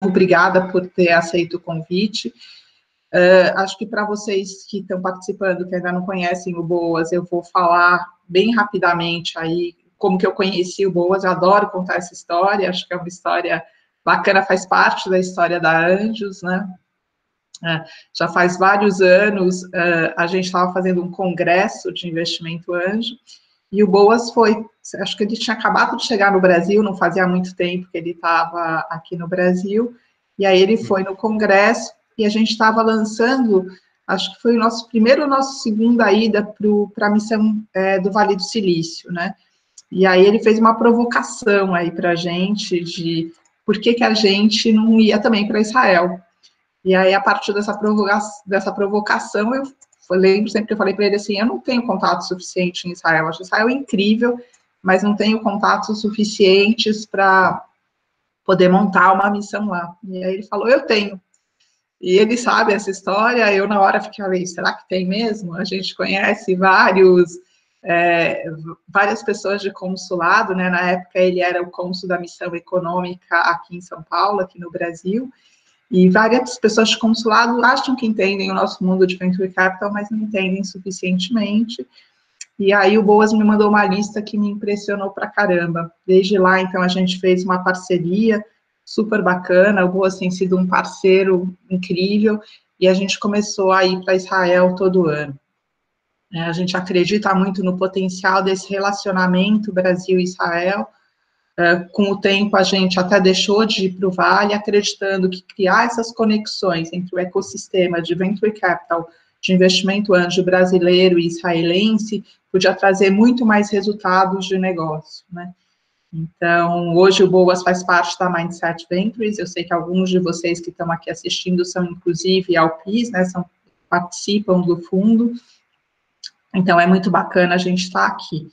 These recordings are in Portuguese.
obrigada por ter aceito o convite. Acho que para vocês que estão participando, que ainda não conhecem o Boas, eu vou falar bem rapidamente aí como que eu conheci o Boas. Eu adoro contar essa história, acho que é uma história bacana, faz parte da história da Anjos, né? Já faz vários anos, a gente estava fazendo um congresso de investimento anjo, e o Boas foi, acho que ele tinha acabado de chegar no Brasil, não fazia muito tempo que ele estava aqui no Brasil, e aí ele foi no congresso, e a gente estava lançando, acho que foi o nossa segunda ida para a missão do Vale do Silício, né? E aí ele fez uma provocação aí para a gente de por que a gente não ia também para Israel. E aí, a partir dessa provocação, eu lembro sempre que eu falei para ele assim, eu não tenho contato suficiente em Israel, acho Israel incrível, mas não tenho contatos suficientes para poder montar uma missão lá. E aí ele falou, eu tenho. E ele sabe essa história, eu na hora fiquei, será que tem mesmo? A gente conhece várias pessoas de consulado, né? Na época ele era o cônsul da missão econômica aqui em São Paulo, aqui no Brasil, e várias pessoas de consulado acham que entendem o nosso mundo de Venture Capital, mas não entendem suficientemente. E aí o Boas me mandou uma lista que me impressionou pra caramba. Desde lá, então, a gente fez uma parceria super bacana, o Boas tem sido um parceiro incrível, e a gente começou a ir para Israel todo ano. A gente acredita muito no potencial desse relacionamento Brasil-Israel. Com o tempo, a gente até deixou de ir para o Vale, acreditando que criar essas conexões entre o ecossistema de Venture Capital, de investimento anjo brasileiro e israelense, podia trazer muito mais resultados de negócio, né? Então, hoje o Boas faz parte da Mindset Ventures, eu sei que alguns de vocês que estão aqui assistindo são, inclusive, LPs, né, participam do fundo, então é muito bacana a gente estar aqui.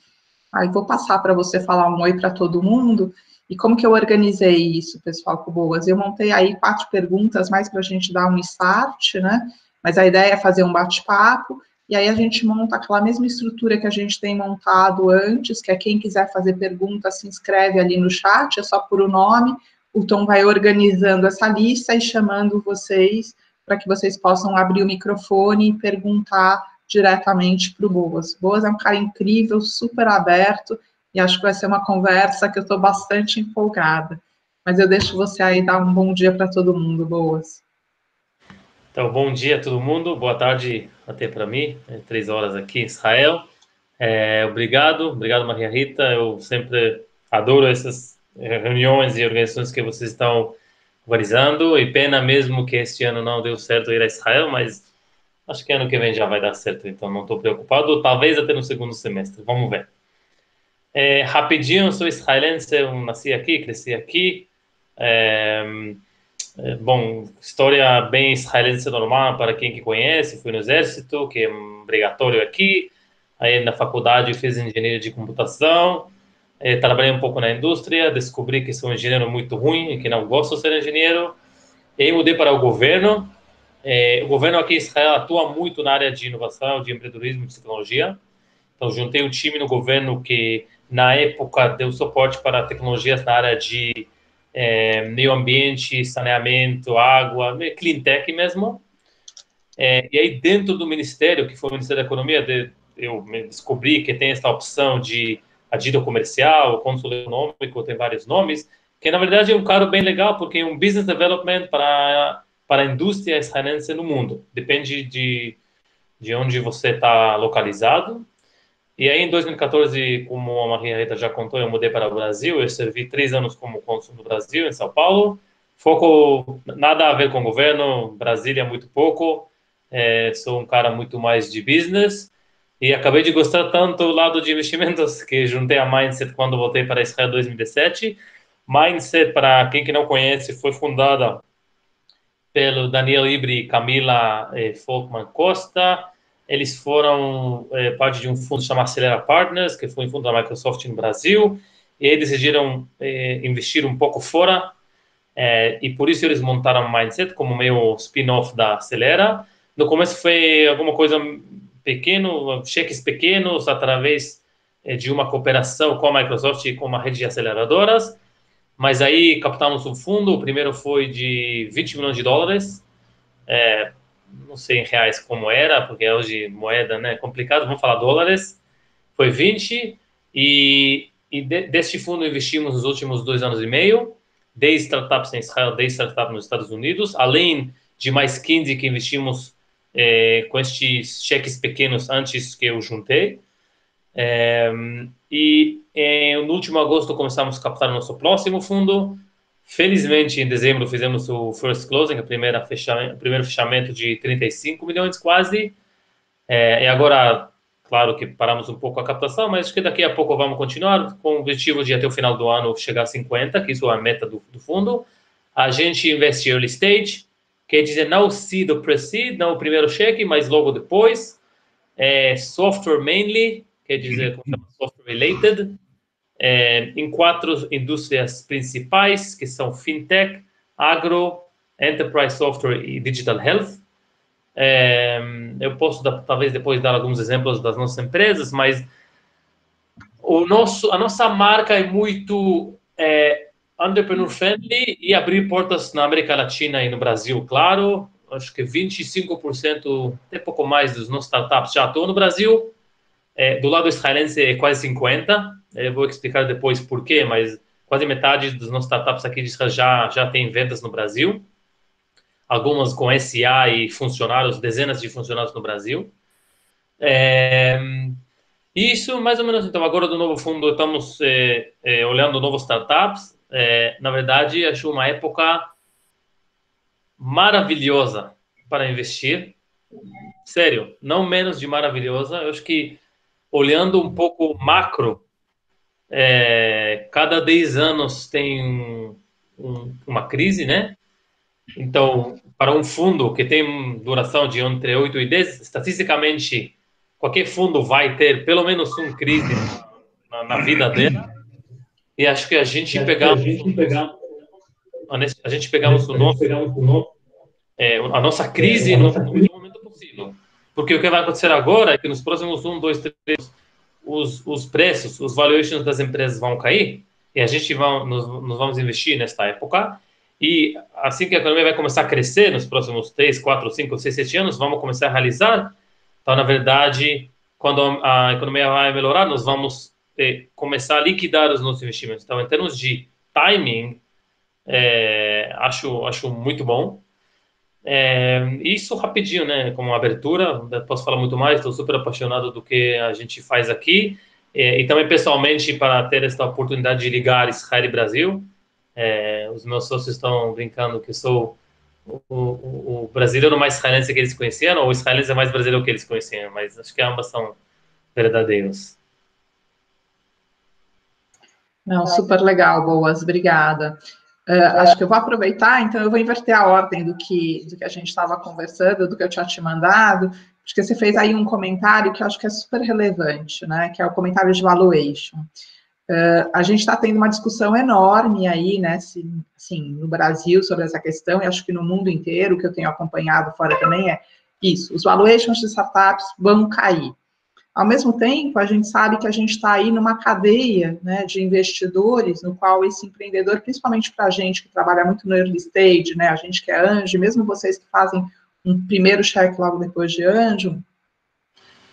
Aí vou passar para você falar um oi para todo mundo. E como que eu organizei isso, pessoal, com Boas? Eu montei aí 4 perguntas, mais para a gente dar um start, né? Mas a ideia é fazer um bate-papo, e aí a gente monta aquela mesma estrutura que a gente tem montado antes, que é quem quiser fazer pergunta, se inscreve ali no chat, é só por o nome, o Tom vai organizando essa lista e chamando vocês para que vocês possam abrir o microfone e perguntar diretamente para o Boas. Boas é um cara incrível, super aberto, e acho que vai ser uma conversa que eu estou bastante empolgada. Mas eu deixo você aí dar um bom dia para todo mundo, Boas. Então, bom dia a todo mundo, boa tarde até para mim, 3 horas aqui em Israel. Obrigado, Maria Rita, eu sempre adoro essas reuniões e organizações que vocês estão organizando, e pena mesmo que este ano não deu certo ir a Israel, mas acho que ano que vem já vai dar certo, então não estou preocupado, talvez até no segundo semestre, vamos ver. Rapidinho, eu sou israelense, eu nasci aqui, cresci aqui. Bom, história bem israelense normal para quem que conhece, fui no exército, que é obrigatório aqui. Aí na faculdade fiz engenharia de computação, trabalhei um pouco na indústria, descobri que sou um engenheiro muito ruim e que não gosto de ser engenheiro. E aí mudei para o governo. O governo aqui em Israel atua muito na área de inovação, de empreendedorismo, de tecnologia. Então, juntei um time no governo que, na época, deu suporte para tecnologias na área de meio ambiente, saneamento, água, clean tech mesmo. E aí, dentro do ministério, que foi o Ministério da Economia, eu descobri que tem essa opção de adido comercial, cônsul econômico, tem vários nomes, que, na verdade, é um cargo bem legal, porque é um business development para a indústria israelense no mundo. Depende de onde você está localizado. E aí, em 2014, como a Maria Rita já contou, eu mudei para o Brasil. Eu servi 3 anos como cônsul no Brasil, em São Paulo. Foco nada a ver com o governo, Brasília muito pouco. Sou um cara muito mais de business. E acabei de gostar tanto do lado de investimentos que juntei a Mindset quando voltei para Israel em 2017. Mindset, para quem que não conhece, foi fundada pelo Daniel Ibre e Camila Folkman Costa. Eles foram parte de um fundo chamado Acelera Partners, que foi um fundo da Microsoft no Brasil, e aí decidiram investir um pouco fora, e por isso eles montaram o Mindset como meio spin-off da Acelera. No começo foi alguma coisa pequeno, cheques pequenos, através de uma cooperação com a Microsoft e com uma rede de aceleradoras. mas aí captamos um fundo, o primeiro foi de 20 milhões de dólares, não sei em reais como era, porque hoje moeda, né, é complicado, vamos falar dólares, foi 20, deste fundo investimos nos últimos 2 anos e meio, 10 startups em Israel, 10 startups nos Estados Unidos, além de mais 15 que investimos com estes cheques pequenos antes que eu juntei. No último agosto começamos a captar o nosso próximo fundo. Felizmente, em dezembro fizemos o first closing, o primeiro fechamento de 35 milhões quase. E agora, claro que paramos um pouco a captação, mas acho que daqui a pouco vamos continuar com o objetivo de até o final do ano chegar a 50, que isso é a meta do fundo. A gente investe early stage, quer dizer, não seed ou pre-seed, não o primeiro cheque, mas logo depois. Software mainly, quer dizer, software related, em 4 indústrias principais, que são fintech, agro, enterprise software e digital health. Eu posso talvez depois dar alguns exemplos das nossas empresas, mas a nossa marca é muito entrepreneur friendly e abrir portas na América Latina e no Brasil, claro. Acho que 25%, até pouco mais dos nossos startups já estão no Brasil. Do lado israelense é quase 50%. Eu vou explicar depois por quê, mas quase metade dos nossos startups aqui de Israel já tem vendas no Brasil. Algumas com SA e funcionários, dezenas de funcionários no Brasil. Isso, mais ou menos. Então, agora do novo fundo, estamos olhando novos startups. Na verdade, acho uma época maravilhosa para investir. Sério, não menos de maravilhosa. Eu acho que, olhando um pouco macro, cada 10 anos tem uma crise, né? Então, para um fundo que tem duração de entre 8 e 10, estatisticamente, qualquer fundo vai ter pelo menos uma crise na vida dela. E acho que a gente pegamos a nossa crise no melhor momento possível. Porque o que vai acontecer agora é que nos próximos 1, 2, 3 os preços, os valuations das empresas vão cair e a gente nós vamos investir nesta época. E assim que a economia vai começar a crescer nos próximos 3, 4, 5, 6, 7 anos, vamos começar a realizar. Então, na verdade, quando a economia vai melhorar, nós vamos começar a liquidar os nossos investimentos. Então, em termos de timing, acho muito bom. Isso rapidinho, né? Como abertura, posso falar muito mais. Estou super apaixonado do que a gente faz aqui e também pessoalmente para ter esta oportunidade de ligar Israel e Brasil. Os meus sócios estão brincando que sou o brasileiro mais israelense que eles conheciam, ou o israelense é mais brasileiro que eles conheciam, mas acho que ambas são verdadeiros. Não, super legal, Boas, obrigada. Acho que eu vou aproveitar, então eu vou inverter a ordem do que a gente estava conversando, do que eu tinha te mandado, porque você fez aí um comentário que eu acho que é super relevante, né, que é o comentário de valuation. A gente está tendo uma discussão enorme aí, né, assim, no Brasil sobre essa questão, e acho que no mundo inteiro, o que eu tenho acompanhado fora também é isso, os valuations de startups vão cair. Ao mesmo tempo, a gente sabe que a gente está aí numa cadeia, né, de investidores, no qual esse empreendedor, principalmente para a gente que trabalha muito no early stage, né, a gente que é anjo, mesmo vocês que fazem um primeiro cheque logo depois de anjo,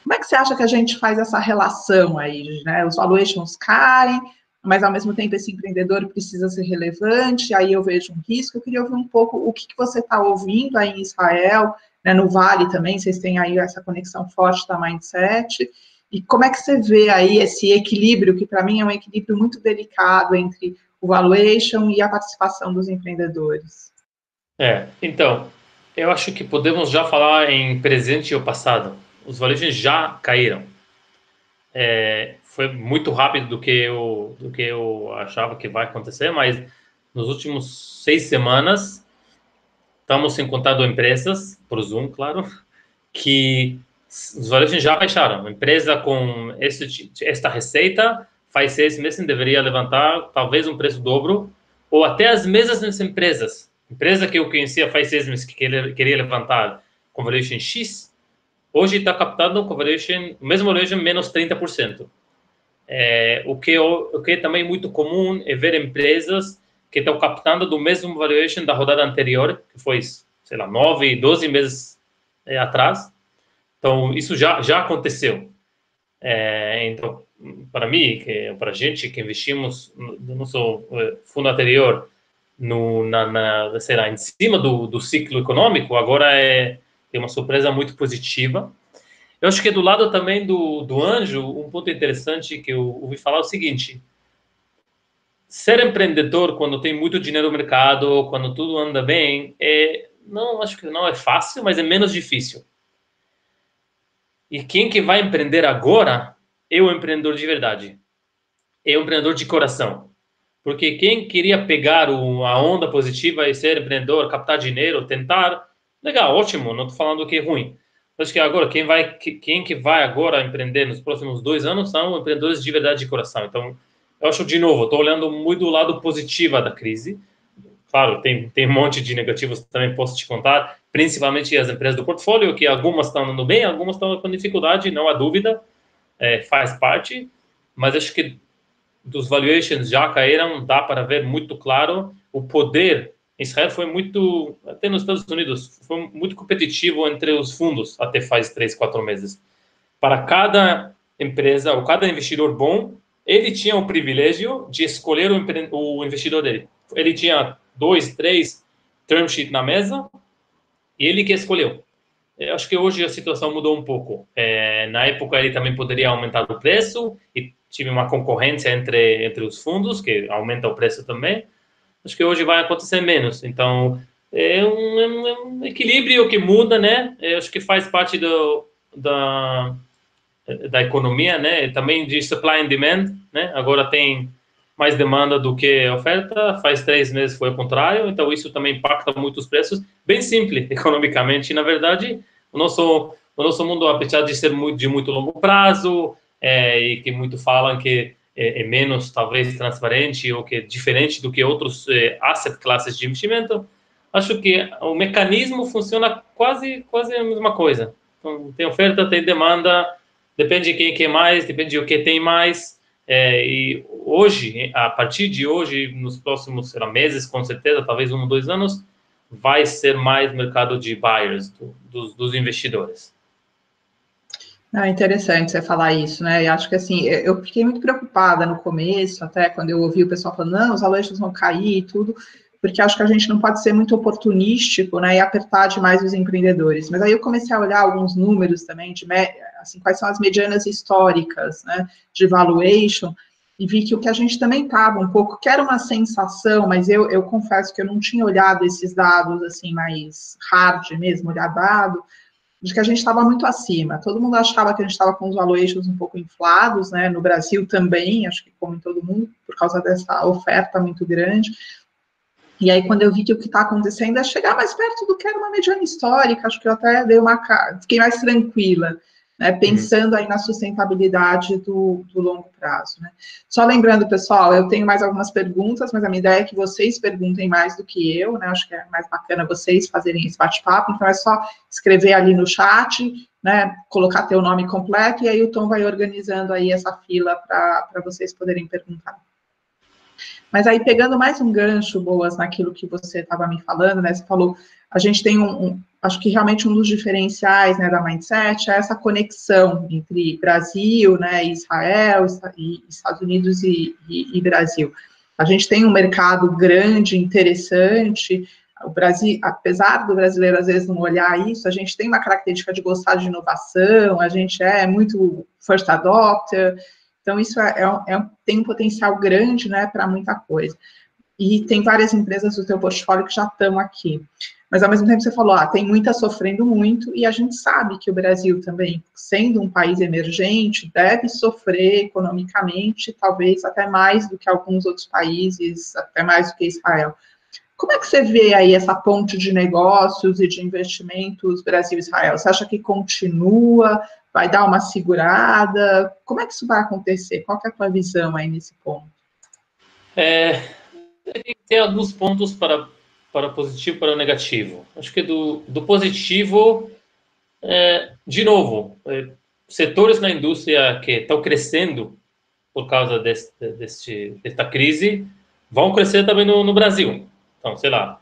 como é que você acha que a gente faz essa relação aí, né? Os valuations caem, mas ao mesmo tempo esse empreendedor precisa ser relevante, aí eu vejo um risco. Eu queria ouvir um pouco o que você está ouvindo aí em Israel, né, no Vale também, vocês têm aí essa conexão forte da Mindset, e como é que você vê aí esse equilíbrio, que para mim é um equilíbrio muito delicado entre o valuation e a participação dos empreendedores? Então, eu acho que podemos já falar em presente e o passado. Os valuations já caíram. Foi muito rápido do que eu achava que vai acontecer, mas nos últimos 6 semanas estamos encontrando empresas, por Zoom, claro, que os valuations já baixaram. Uma empresa com esta receita faz 6 meses deveria levantar talvez um preço dobro, ou até as mesmas empresas. Empresa que eu conhecia faz 6 meses que queria levantar com valuation X, hoje está captando com valuation, o mesmo valuation menos 30%. O que é também muito comum é ver empresas que estão captando do mesmo valuation da rodada anterior, que foi, sei lá, 9, 12 meses atrás. Então, isso já aconteceu. Então, para mim, para a gente que investimos no nosso fundo anterior, sei lá, em cima do ciclo econômico, agora tem uma surpresa muito positiva. Eu acho que do lado também do anjo, um ponto interessante que eu ouvi falar é o seguinte: ser empreendedor quando tem muito dinheiro no mercado, quando tudo anda bem, não, acho que não é fácil, mas é menos difícil. E quem que vai empreender agora é o empreendedor de verdade. É o empreendedor de coração. Porque quem queria pegar a onda positiva e ser empreendedor, captar dinheiro, tentar, legal, ótimo, não estou falando que é ruim. Acho que agora, quem que vai agora empreender nos próximos 2 anos são empreendedores de verdade de coração. Então, eu acho, de novo, estou olhando muito do lado positivo da crise. Claro, tem um monte de negativos também, posso te contar, principalmente as empresas do portfólio, que algumas estão andando bem, algumas estão com dificuldade, não há dúvida, faz parte, mas acho que dos valuations já caíram, dá para ver muito claro o poder. Israel foi muito, até nos Estados Unidos, foi muito competitivo entre os fundos até faz 3, 4 meses. Para cada empresa ou cada investidor bom, ele tinha o privilégio de escolher o investidor dele. Ele tinha 2, 3 term sheet na mesa e ele que escolheu. Eu acho que hoje a situação mudou um pouco. Na época ele também poderia aumentar o preço e tive uma concorrência entre os fundos, que aumenta o preço também. Acho que hoje vai acontecer menos. Então, é um equilíbrio que muda, né? Eu acho que faz parte da economia, né? Também de supply and demand, né? Agora tem mais demanda do que oferta, faz 3 meses foi o contrário, então isso também impacta muito os preços, bem simples economicamente, e, na verdade, o nosso mundo, apesar de ser de muito longo prazo, e que muito falam que é menos, talvez, transparente, ou que é diferente do que outros asset classes de investimento, acho que o mecanismo funciona quase a mesma coisa. Então, tem oferta, tem demanda, depende de quem quer mais, depende de o que tem mais, e hoje, a partir de hoje, nos próximos meses, com certeza, talvez 1 ou 2 anos, vai ser mais mercado de buyers, dos investidores. É interessante você falar isso, né? E acho que assim, eu fiquei muito preocupada no começo, até quando eu ouvi o pessoal falando, não, os valores vão cair e tudo, porque acho que a gente não pode ser muito oportunístico, né? E apertar demais os empreendedores. Mas aí eu comecei a olhar alguns números também, assim, quais são as medianas históricas, né? De valuation, e vi que o que a gente também estava um pouco, que era uma sensação, mas eu confesso que eu não tinha olhado esses dados, assim, mais hard mesmo, olhar dado, de que a gente estava muito acima. Todo mundo achava que a gente estava com os valuations um pouco inflados, né? No Brasil também, acho que como em todo mundo, por causa dessa oferta muito grande. E aí, quando eu vi que o que está acontecendo é chegar mais perto do que era uma mediana histórica, acho que eu até fiquei mais tranquila, né, pensando aí na sustentabilidade do longo prazo. Né. Só lembrando, pessoal, eu tenho mais algumas perguntas, mas a minha ideia é que vocês perguntem mais do que eu, né, acho que é mais bacana vocês fazerem esse bate-papo, então é só escrever ali no chat, né, colocar teu nome completo, e aí o Tom vai organizando aí essa fila para vocês poderem perguntar. Mas aí, pegando mais um gancho, Boas, naquilo que você estava me falando, né? Você falou, a gente tem acho que realmente um dos diferenciais, né, da Mindset é essa conexão entre Brasil, né, Israel, e Estados Unidos e Brasil. A gente tem um mercado grande, interessante. O Brasil, apesar do brasileiro às vezes não olhar isso, a gente tem uma característica de gostar de inovação, a gente é muito first adopter. Então, isso tem um potencial grande, né, para muita coisa. E tem várias empresas do teu portfólio que já estão aqui. Mas, ao mesmo tempo, você falou, tem muitas sofrendo muito, e a gente sabe que o Brasil também, sendo um país emergente, deve sofrer economicamente, talvez até mais do que alguns outros países, até mais do que Israel. Como é que você vê aí essa ponte de negócios e de investimentos Brasil-Israel? Você acha que continua? Vai dar uma segurada? Como é que isso vai acontecer? Qual que é a tua visão aí nesse ponto? Tem alguns pontos para positivo e para negativo. Acho que do positivo, de novo, setores na indústria que estão crescendo por causa desta crise vão crescer também no Brasil. Então, sei lá,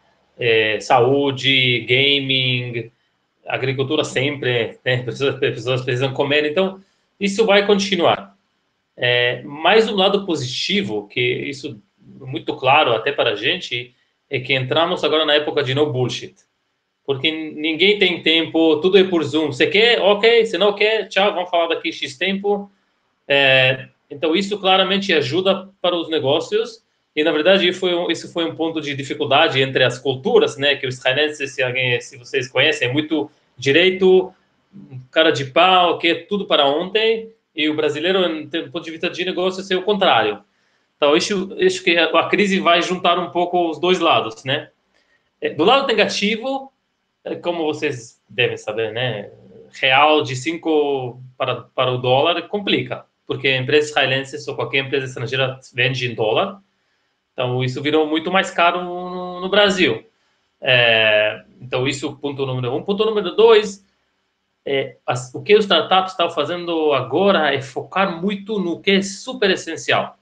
saúde, gaming, agricultura sempre, né? Pessoas precisam comer, então isso vai continuar. Mais um lado positivo, que isso é muito claro até para a gente, é que entramos agora na época de no bullshit. Porque ninguém tem tempo, tudo é por Zoom. Você quer? Ok. Se não quer, tchau, vamos falar daqui X tempo. Então, isso claramente ajuda para os negócios. E, na verdade, isso foi um ponto de dificuldade entre as culturas, né? Que os israelenses, se vocês conhecem, é muito direito, cara de pau, que é tudo para ontem. E o brasileiro, do ponto de vista de negócio, é o contrário. Então, acho que a crise vai juntar um pouco os dois lados, né? Do lado negativo, como vocês devem saber, né? Real de 5 para o dólar complica, porque a empresa israelense ou qualquer empresa estrangeira vende em dólar, então isso virou muito mais caro no Brasil. Então isso, ponto número um. Ponto número dois, o que os startups estão fazendo agora é focar muito no que é super essencial.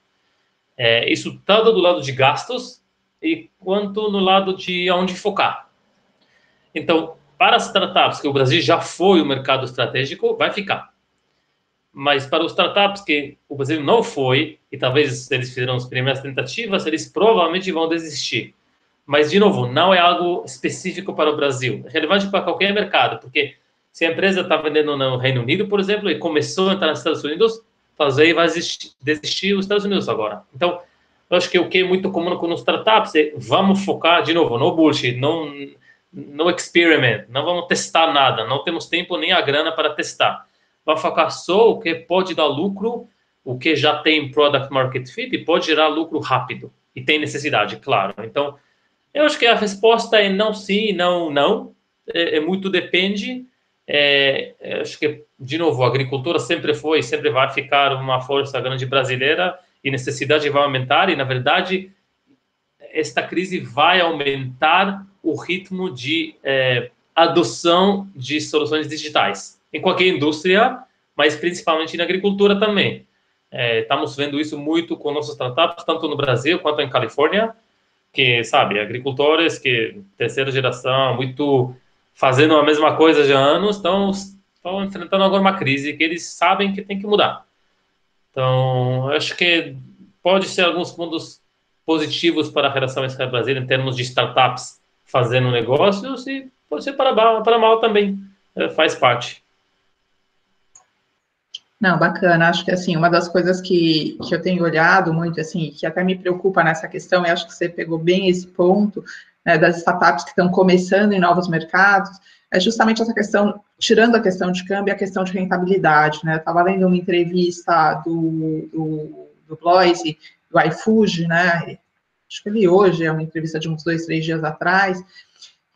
Isso tanto do lado de gastos e quanto no lado de onde focar. Então, para as startups, que o Brasil já foi o mercado estratégico, vai ficar. Mas para os startups que o Brasil não foi, e talvez eles fizeram as primeiras tentativas, eles provavelmente vão desistir. Mas, de novo, não é algo específico para o Brasil. É relevante para qualquer mercado, porque se a empresa está vendendo no Reino Unido, por exemplo, e começou a entrar nos Estados Unidos, talvez vai desistir os Estados Unidos agora. Então, eu acho que o que é muito comum com os startups é vamos focar, de novo, no bullshit, no experiment, não vamos testar nada, não temos tempo nem a grana para testar. Vamos focar só o que pode dar lucro, o que já tem product market fit e pode gerar lucro rápido. E tem necessidade, claro. Então, eu acho que a resposta é não sim, não, não. Muito depende. Acho que, de novo, a agricultura sempre foi e sempre vai ficar uma força grande brasileira e necessidade vai aumentar. E, na verdade, esta crise vai aumentar o ritmo de adoção de soluções digitais em qualquer indústria, mas principalmente na agricultura também. Estamos vendo isso muito com nossas startups, tanto no Brasil quanto em Califórnia, que, sabe, agricultores que terceira geração, muito fazendo a mesma coisa já há anos, estão enfrentando agora uma crise que eles sabem que tem que mudar. Então, acho que pode ser alguns pontos positivos para a relação Israel-Brasil em termos de startups fazendo negócios e pode ser para mal também, faz parte. Não, bacana. Acho que, assim, uma das coisas que eu tenho olhado muito, assim, que até me preocupa nessa questão, e acho que você pegou bem esse ponto, né, das startups que estão começando em novos mercados, é justamente essa questão, tirando a questão de câmbio, a questão de rentabilidade, né? Eu estava lendo uma entrevista do Bloise, do iFood, né? Acho que ele hoje, é uma entrevista de uns 2, 3 dias atrás,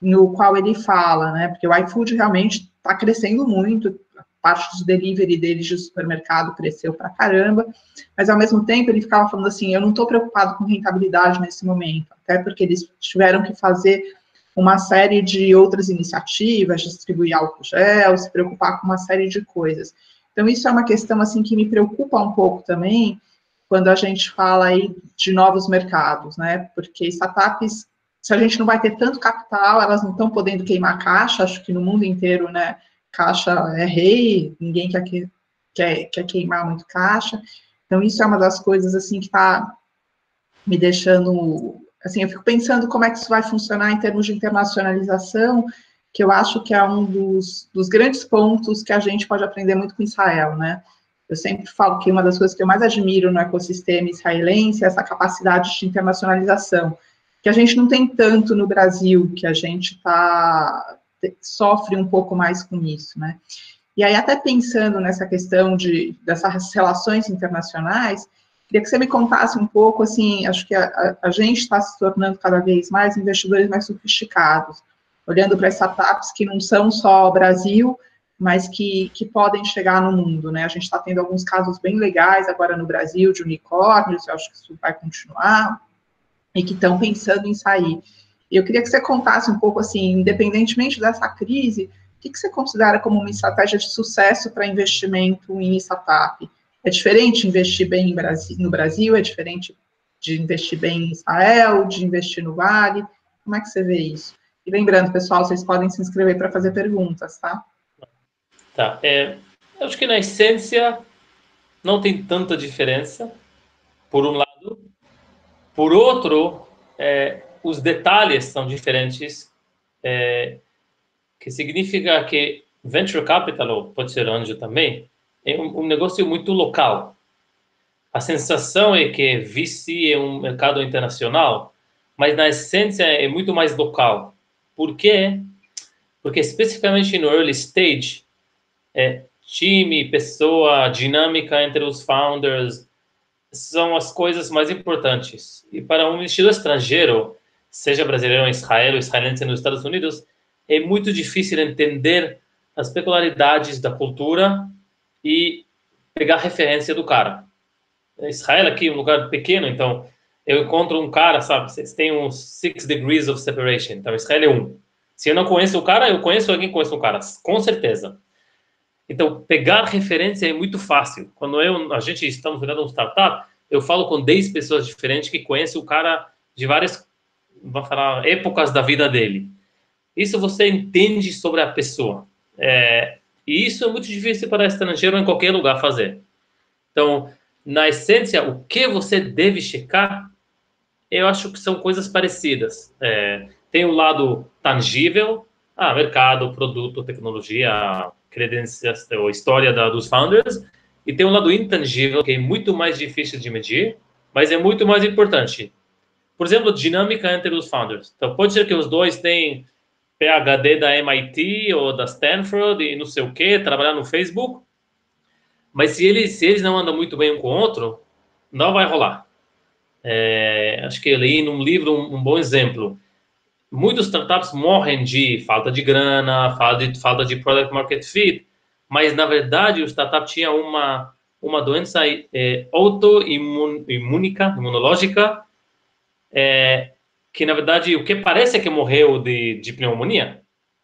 no qual ele fala, né? Porque o iFood realmente está crescendo muito, a parte de delivery deles de supermercado cresceu pra caramba, mas ao mesmo tempo ele ficava falando assim, eu não estou preocupado com rentabilidade nesse momento, até porque eles tiveram que fazer uma série de outras iniciativas, distribuir álcool gel, se preocupar com uma série de coisas. Então isso é uma questão assim que me preocupa um pouco também, quando a gente fala aí de novos mercados, né? Porque startups, se a gente não vai ter tanto capital, elas não estão podendo queimar caixa, acho que no mundo inteiro, né? Caixa é rei, ninguém quer queimar muito caixa. Então, isso é uma das coisas, assim, que está me deixando... Assim, eu fico pensando como é que isso vai funcionar em termos de internacionalização, que eu acho que é um dos grandes pontos que a gente pode aprender muito com Israel, né? Eu sempre falo que uma das coisas que eu mais admiro no ecossistema israelense é essa capacidade de internacionalização, que a gente não tem tanto no Brasil, que a gente sofre um pouco mais com isso, né? E aí, até pensando nessa questão dessas relações internacionais, queria que você me contasse um pouco, assim, acho que a gente está se tornando cada vez mais investidores mais sofisticados, olhando para startups que não são só Brasil, mas que podem chegar no mundo, né? A gente está tendo alguns casos bem legais agora no Brasil, de unicórnios, eu acho que isso vai continuar, e que estão pensando em sair. E eu queria que você contasse um pouco, assim, independentemente dessa crise, o que você considera como uma estratégia de sucesso para investimento em startup? É diferente investir bem no Brasil? É diferente de investir bem em Israel, de investir no Vale? Como é que você vê isso? E lembrando, pessoal, vocês podem se inscrever para fazer perguntas, tá? Tá. Eu acho que na essência não tem tanta diferença, por um lado. Por outro, os detalhes são diferentes, que significa que venture capital, ou pode ser anjo também, é um negócio muito local. A sensação é que VC é um mercado internacional, mas na essência é muito mais local. Por quê? Porque especificamente no early stage, time, pessoa, dinâmica entre os founders são as coisas mais importantes. E para um investidor estrangeiro, seja brasileiro em Israel ou israelense nos Estados Unidos, é muito difícil entender as peculiaridades da cultura e pegar referência do cara. Israel aqui é um lugar pequeno, então eu encontro um cara, sabe, vocês têm uns 6 degrees of separation, então Israel é 1. Se eu não conheço o cara, eu conheço alguém que conhece um cara, com certeza. Então, pegar referência é muito fácil. Quando a gente estamos virando um startup, eu falo com 10 pessoas diferentes que conhecem o cara de várias, vamos falar, épocas da vida dele. Isso você entende sobre a pessoa. E isso é muito difícil para estrangeiro em qualquer lugar fazer. Então, na essência, o que você deve checar, eu acho que são coisas parecidas. Tem um lado tangível, mercado, produto, tecnologia, credências, ou história dos founders, e tem um lado intangível, que é muito mais difícil de medir, mas é muito mais importante. Por exemplo, dinâmica entre os founders. Então, pode ser que os dois têm PhD da MIT ou da Stanford e não sei o quê, trabalhar no Facebook, mas se eles não andam muito bem um com o outro, não vai rolar. Acho que eu li num livro um bom exemplo. Muitos startups morrem de falta de grana, falta de product market fit, mas na verdade o startup tinha uma doença imunológica, que na verdade o que parece é que morreu de pneumonia,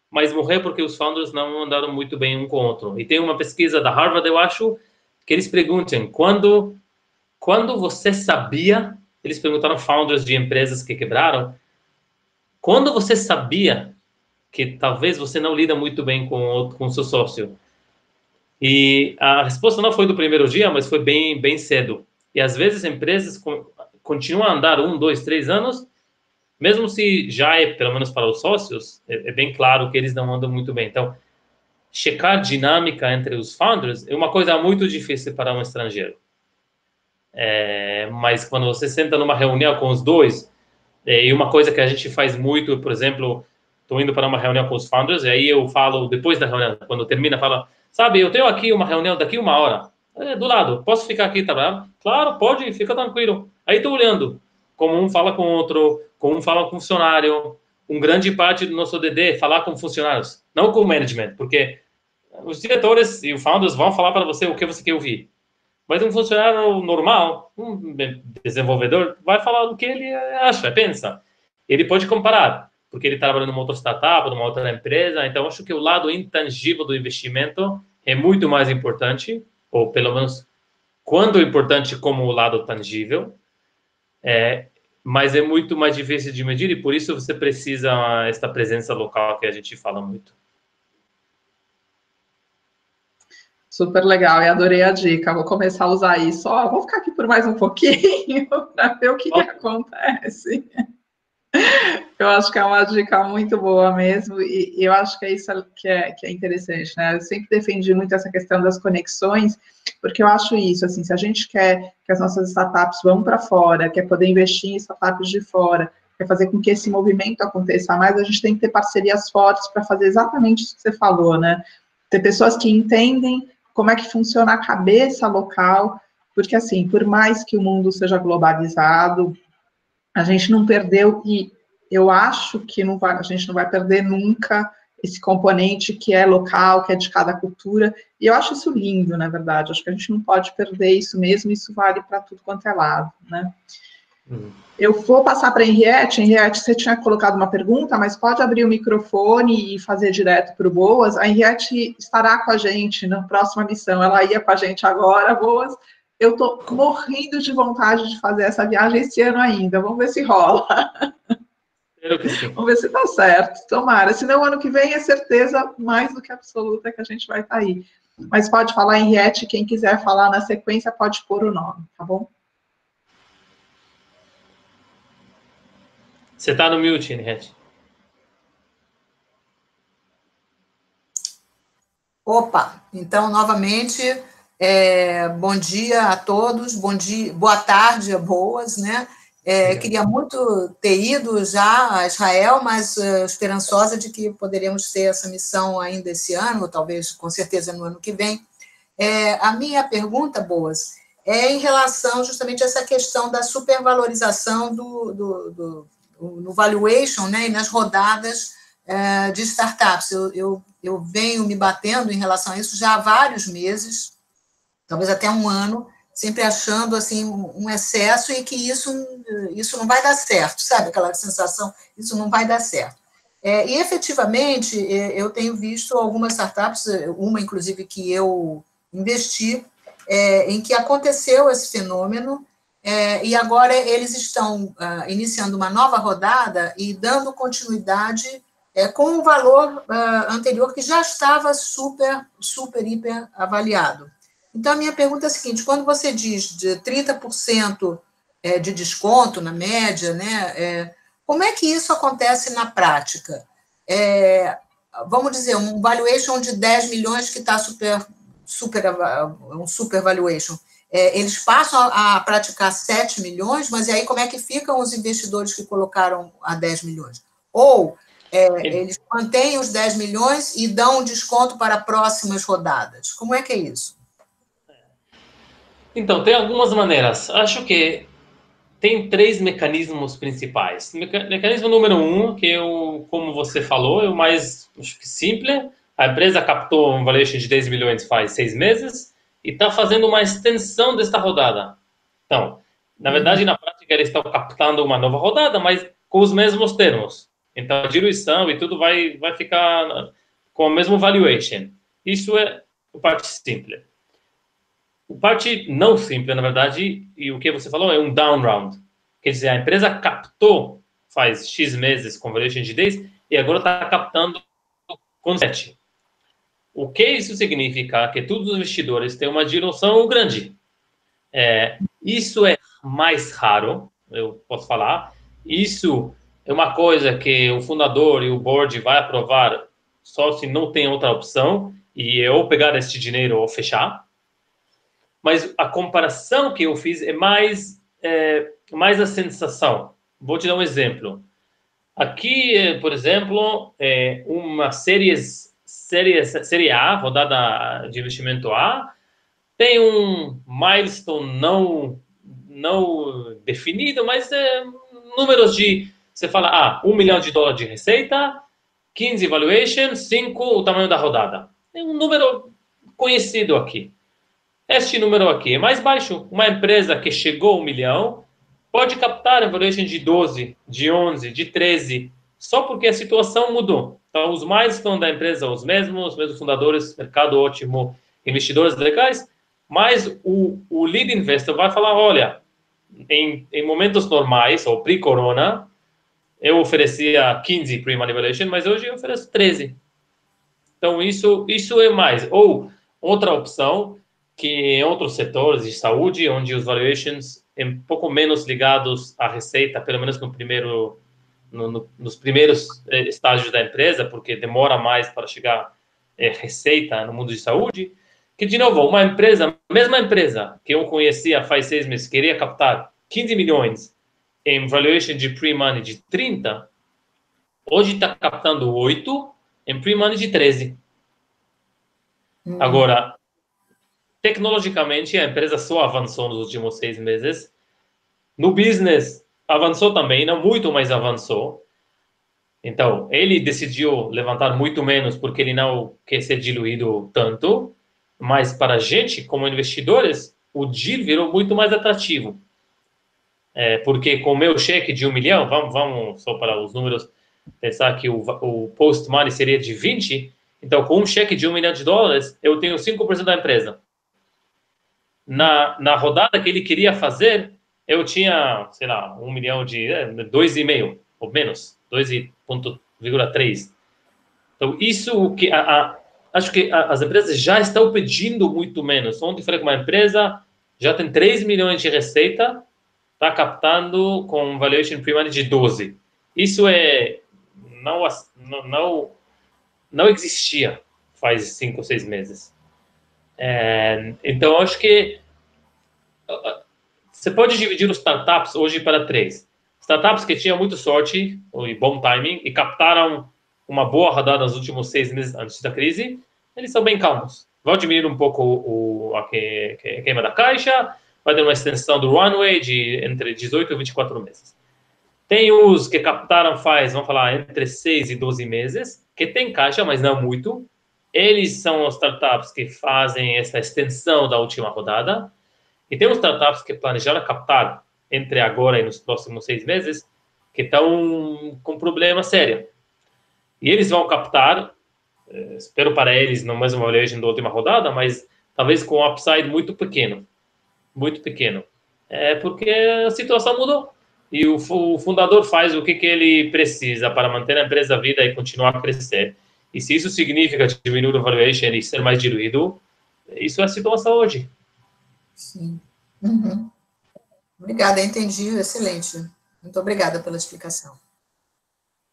mas morreu porque os founders não andaram muito bem um com o outro. E tem uma pesquisa da Harvard, eu acho, que eles perguntam quando você sabia, eles perguntaram founders de empresas que quebraram, quando você sabia que talvez você não lida muito bem com o seu sócio? E a resposta não foi do primeiro dia, mas foi bem cedo. E às vezes empresas continuam a andar 1, 2, 3 anos, mesmo se já pelo menos para os sócios, bem claro que eles não andam muito bem. Então, checar dinâmica entre os founders é uma coisa muito difícil para um estrangeiro. Mas quando você senta numa reunião com os dois, e uma coisa que a gente faz muito, por exemplo, estou indo para uma reunião com os founders, e aí eu falo, depois da reunião, quando termina, falo, sabe, eu tenho aqui uma reunião daqui 1 hora, do lado, posso ficar aqui trabalhando? Claro, pode, fica tranquilo. Aí estou olhando, como um fala com o outro, como um fala com o funcionário, grande parte do nosso DD é falar com funcionários, não com o management, porque os diretores e os founders vão falar para você o que você quer ouvir. Mas um funcionário normal, um desenvolvedor, vai falar o que ele acha, pensa. Ele pode comparar, porque ele trabalha numa outra startup, numa outra empresa. Então, acho que o lado intangível do investimento é muito mais importante, ou pelo menos quando importante como o lado tangível, mas é muito mais difícil de medir e por isso você precisa esta presença local que a gente fala muito. Super legal, e adorei a dica. Vou começar a usar isso. Vou ficar aqui por mais um pouquinho para ver o que acontece. Eu acho que é uma dica muito boa mesmo, e eu acho que é isso que é interessante, né? Eu sempre defendi muito essa questão das conexões, porque eu acho isso, assim, se a gente quer que as nossas startups vão para fora, quer poder investir em startups de fora, quer fazer com que esse movimento aconteça mais, a gente tem que ter parcerias fortes para fazer exatamente isso que você falou, né? Ter pessoas que entendem como é que funciona a cabeça local, porque, assim, por mais que o mundo seja globalizado, a gente não perdeu, e eu acho que a gente não vai perder nunca esse componente que é local, que é de cada cultura, e eu acho isso lindo, na verdade, acho que a gente não pode perder isso mesmo, isso vale para tudo quanto é lado, né? Eu vou passar para a Henriette. Henriette, você tinha colocado uma pergunta, mas pode abrir o microfone e fazer direto para o Boas. A Henriette estará com a gente na próxima missão. Ela ia com a gente agora, Boas. Eu tô morrendo de vontade de fazer essa viagem esse ano ainda. Vamos ver se rola. Espero que sim. Vamos ver se tá certo. Tomara. Senão, ano que vem é certeza mais do que absoluta que a gente vai estar aí. Mas pode falar, Henriette, quem quiser falar na sequência pode pôr o nome, tá bom? Você está no mute, Henriette. Opa, então, novamente, bom dia a todos, bom dia, boa tarde, boas, né? Queria muito ter ido já a Israel, mas esperançosa de que poderíamos ter essa missão ainda esse ano, ou talvez, com certeza, no ano que vem. A minha pergunta, Boas, é em relação justamente a essa questão da supervalorização no valuation, né, e nas rodadas de startups. Eu venho me batendo em relação a isso já há vários meses, talvez até um ano, sempre achando assim um excesso e que isso não vai dar certo, sabe? Aquela sensação, isso não vai dar certo. E efetivamente, eu tenho visto algumas startups, uma inclusive que eu investi, em que aconteceu esse fenômeno, e agora eles estão iniciando uma nova rodada e dando continuidade com o valor anterior que já estava super, hiper avaliado. Então, a minha pergunta é a seguinte, quando você diz de 30% de desconto na média, né, como é que isso acontece na prática? Vamos dizer, um valuation de 10 milhões que está um super valuation. Eles passam a praticar 7 milhões, mas e aí como é que ficam os investidores que colocaram a 10 milhões? Ou eles mantêm os 10 milhões e dão um desconto para próximas rodadas? Como é que é isso? Então, tem algumas maneiras. Acho que tem 3 mecanismos principais. Mecanismo número 1, que como você falou, é o mais acho que simples. A empresa captou um valuation de 10 milhões faz 6 meses e está fazendo uma extensão desta rodada. Então, na verdade, na prática, eles estão captando uma nova rodada, mas com os mesmos termos. Então, a diluição e tudo vai ficar com o mesmo valuation. Isso é a parte simples. A parte não simples, na verdade, e o que você falou é um down round. Quer dizer, a empresa captou faz X meses com valuation de 10 e agora está captando com 7. O que isso significa? Que todos os investidores têm uma diluição grande. Isso é mais raro, eu posso falar. Isso é uma coisa que o fundador e o board vai aprovar só se não tem outra opção, e é ou pegar esse dinheiro ou fechar. Mas a comparação que eu fiz é mais a sensação. Vou te dar um exemplo. Aqui, por exemplo, uma série A, rodada de investimento A, tem um milestone não definido, mas números de, você fala, $1 milhão de receita, 15 valuation, 5 o tamanho da rodada. É um número conhecido aqui. Este número aqui é mais baixo. Uma empresa que chegou a 1 milhão pode captar a valuation de 12, de 11, de 13, só porque a situação mudou. Então, os milestones da empresa os mesmos fundadores, mercado ótimo, investidores legais, mas o lead investor vai falar, olha, em momentos normais, ou pre-corona, eu oferecia 15 pre-money valuation, mas hoje eu ofereço 13. Então, isso é mais. Ou outra opção, que em outros setores de saúde, onde os valuations é um pouco menos ligados à receita, pelo menos nos primeiros estágios da empresa, porque demora mais para chegar receita no mundo de saúde, que, de novo, uma empresa, a mesma empresa que eu conhecia faz 6 meses, queria captar 15 milhões em valuation de pre-money de 30, hoje está captando 8 em pre-money de 13. Agora, tecnologicamente, a empresa só avançou nos últimos 6 meses. No business, avançou também, não muito, mas avançou. Então, ele decidiu levantar muito menos porque ele não quer ser diluído tanto. Mas para a gente, como investidores, o deal virou muito mais atrativo. Porque com o meu cheque de 1 milhão, vamos só para os números, pensar que o post-money seria de 20, então com um cheque de $1 milhão, eu tenho 5% da empresa. na rodada que ele queria fazer, eu tinha, sei lá, 1 milhão de... 2,5, ou menos, 2,3. Então, isso que acho que as empresas já estão pedindo muito menos. Ontem falei com uma empresa, já tem 3 milhões de receita, está captando com valuation pre-money de 12. Isso não existia faz 5 ou 6 meses. Então, acho que você pode dividir os startups hoje para 3. Startups que tinham muita sorte e bom timing e captaram uma boa rodada nos últimos 6 meses antes da crise, eles são bem calmos. Vão diminuir um pouco a queima da caixa, vai ter uma extensão do runway de entre 18 e 24 meses. Tem os que captaram vamos falar, entre 6 e 12 meses, que tem caixa, mas não muito. Eles são os startups que fazem essa extensão da última rodada. E tem os startups que planejaram captar entre agora e nos próximos 6 meses, que estão com problema sério. E eles vão captar, espero para eles, no mesmo valuation da última rodada, mas talvez com um upside muito pequeno. Muito pequeno. Porque a situação mudou. E o fundador faz o que ele precisa para manter a empresa viva e continuar a crescer. E se isso significa diminuir o valuation e ser mais diluído, isso é a situação hoje. Sim. Uhum. Obrigada, entendi. Excelente. Muito obrigada pela explicação.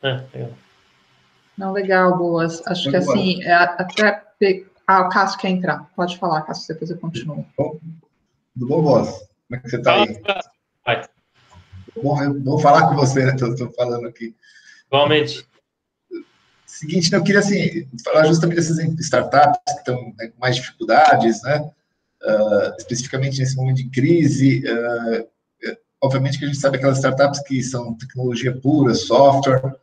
Legal. Não, legal, Boas. Acho que assim, até o Cássio quer entrar. Pode falar, Cássio, depois eu continuo. Tudo bom, Boas? Como é que você está aí? Vai. Vou falar com você, né? Estou falando aqui. Igualmente. Seguinte, eu queria assim, falar justamente dessas startups que estão com mais dificuldades, né? Especificamente nesse momento de crise. Obviamente que a gente sabe aquelas startups que são tecnologia pura, software,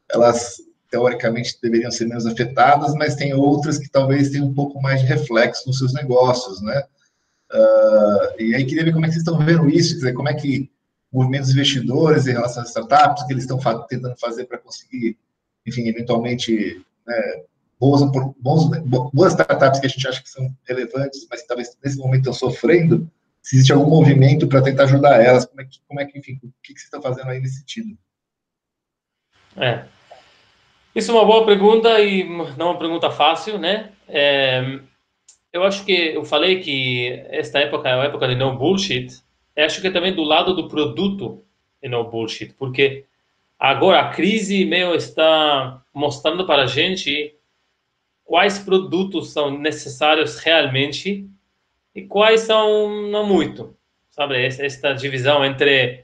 elas teoricamente deveriam ser menos afetadas, mas tem outras que talvez tenham um pouco mais de reflexo nos seus negócios, né? E aí queria ver como é que vocês estão vendo isso, quer dizer, como é que movimentos investidores em relação às startups, que eles estão tentando fazer para conseguir, enfim, eventualmente, né, boas startups que a gente acha que são relevantes, mas que talvez nesse momento estão sofrendo, se existe algum movimento para tentar ajudar elas, como é que, enfim, o que vocês estão fazendo aí nesse sentido? Isso é uma boa pergunta e não uma pergunta fácil, né? Eu acho que eu falei que esta época é a época de no bullshit. Eu acho que também do lado do produto é no bullshit, porque agora a crise meio está mostrando para a gente quais produtos são necessários realmente e quais são não muito, sabe? Esta divisão entre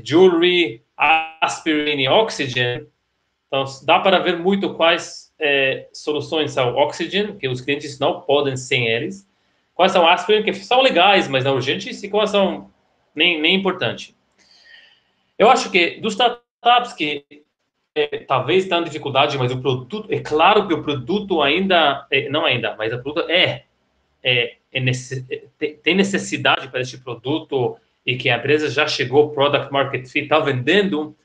jewelry, aspirin e oxygen. Então, dá para ver muito quais soluções são oxygen, que os clientes não podem sem eles, quais são aspirin, que são legais, mas não urgentes, e quais são nem importantes. Eu acho que dos startups que talvez tenham dificuldade, mas o produto, é claro que o produto ainda, não ainda, mas o produto tem necessidade para este produto e que a empresa já chegou, product market fit, está vendendo,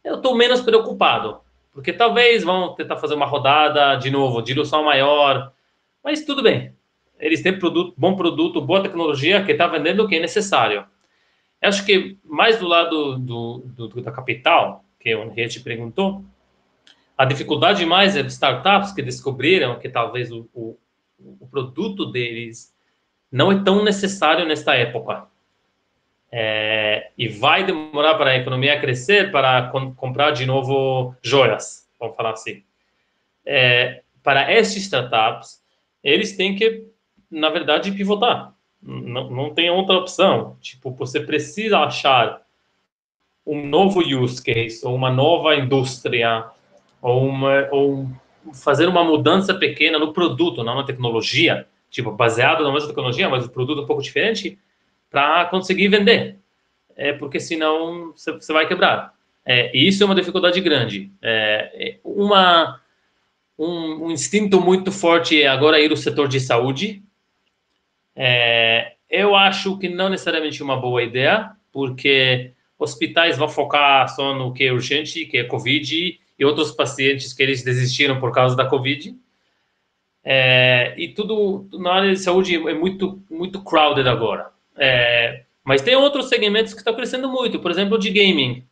eu estou menos preocupado, porque talvez vão tentar fazer uma rodada de novo, diluição maior, mas tudo bem. Eles têm bom produto, boa tecnologia que está vendendo o que é necessário. Eu acho que mais do lado da capital, que o Henrique perguntou, a dificuldade mais é de startups que descobriram que talvez o produto deles não é tão necessário nesta época. E vai demorar para a economia crescer para comprar de novo joias, vamos falar assim. Para esses startups, eles têm que, na verdade, pivotar. Não tem outra opção. Tipo, você precisa achar um novo use case, ou uma nova indústria, ou fazer uma mudança pequena no produto, não na tecnologia, tipo, baseado na mesma tecnologia, mas o produto um pouco diferente, para conseguir vender. Porque senão você vai quebrar. E isso é uma dificuldade grande. Um instinto muito forte é agora ir ao setor de saúde. Eu acho que não necessariamente uma boa ideia, porque hospitais vão focar só no que é urgente, que é Covid, e outros pacientes que eles desistiram por causa da Covid. E tudo na área de saúde é muito crowded agora. Mas tem outros segmentos que estão crescendo muito, por exemplo, de gaming.